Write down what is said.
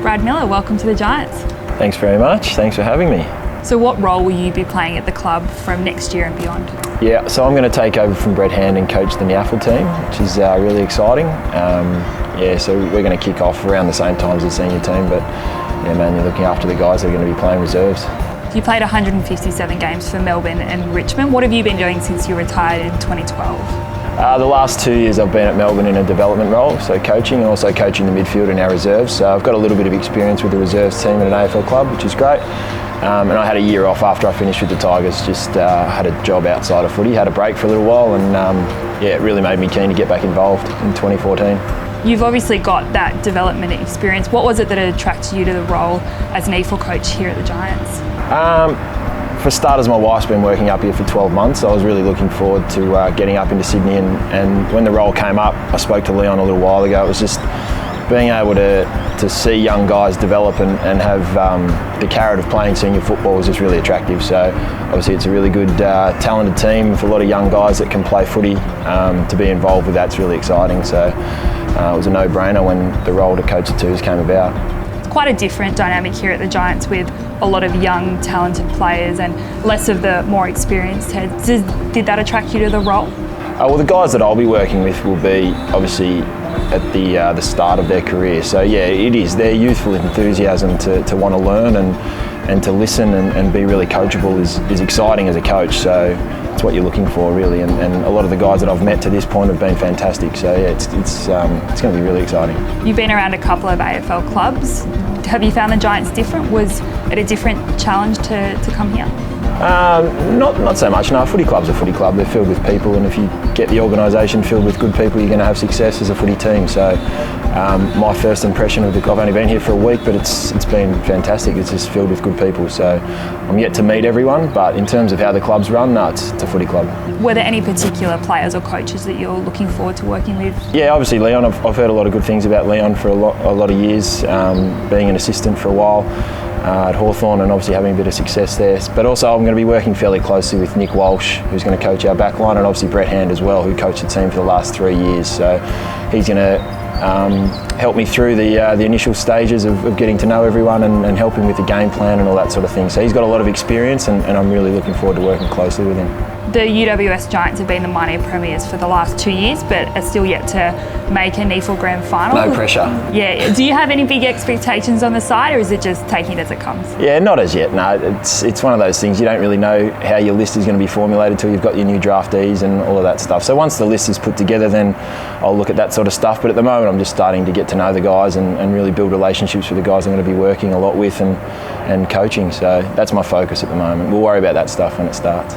Brad Miller, welcome to the Giants. Thanks very much. Thanks for having me. So what role will you be playing at the club from next year and beyond? Yeah, so I'm going to take over from Brett Hand and coach the NEAFL team, which is really exciting. So we're going to kick off around the same time as the senior team, but mainly looking after the guys that are going to be playing reserves. You played 157 games for Melbourne and Richmond. What have you been doing since you retired in 2012? The last 2 years I've been at Melbourne in a development role, so coaching and also coaching the midfield in our reserves. So I've got a little bit of experience with the reserves team at an AFL club, which is great. And I had a year off after I finished with the Tigers, just had a job outside of footy, had a break for a little while, and it really made me keen to get back involved in 2014. You've obviously got that development experience. What was it that attracted you to the role as an NEAFL coach here at the Giants? For starters, my wife's been working up here for 12 months, so I was really looking forward to getting up into Sydney, and when the role came up, I spoke to Leon a little while ago. It was just being able to see young guys develop and have the carrot of playing senior football was just really attractive. So obviously it's a really good talented team with a lot of young guys that can play footy. To be involved with that's really exciting. So it was a no-brainer when the role to coach the twos came about. It's quite a different dynamic here at the Giants with a lot of young talented players and less of the more experienced heads. Did that attract you to the role? Well, the guys that I'll be working with will be obviously at the start of their career. So yeah, it is their youthful enthusiasm to want to learn and to listen and be really coachable is exciting as a coach. So it's what you're looking for really, and a lot of the guys that I've met to this point have been fantastic. So yeah, it's going to be really exciting. You've been around a couple of AFL clubs. Have you found the Giants different? Was it a different challenge to come here? Not so much. No, a footy club's a footy club. They're filled with people, and if you get the organisation filled with good people, you're going to have success as a footy team. So my first impression of the club, I've only been here for a week, but it's been fantastic. It's just filled with good people. So I'm yet to meet everyone, but in terms of how the club's run, no, it's a footy club. Were there any particular players or coaches that you're looking forward to working with? Yeah, obviously Leon. I've heard a lot of good things about Leon for a lot of years, being an assistant for a while at Hawthorn and obviously having a bit of success there. But also I'm going to be working fairly closely with Nick Walsh, who's going to coach our back line, and obviously Brett Hand as well, who coached the team for the last 3 years. So he's going to help me through the initial stages of getting to know everyone and helping with the game plan and all that sort of thing. So he's got a lot of experience, and I'm really looking forward to working closely with him. The UWS Giants have been the minor premiers for the last 2 years, but are still yet to make a NEAFL Grand Final. No pressure. Yeah. Do you have any big expectations on the side, or is it just taking it as it comes? Yeah, not as yet. No, it's one of those things. You don't really know how your list is going to be formulated till you've got your new draftees and all of that stuff. So once the list is put together, then I'll look at that sort of stuff. But at the moment, I'm just starting to get to know the guys and really build relationships with the guys I'm going to be working a lot with and coaching. So that's my focus at the moment. We'll worry about that stuff when it starts.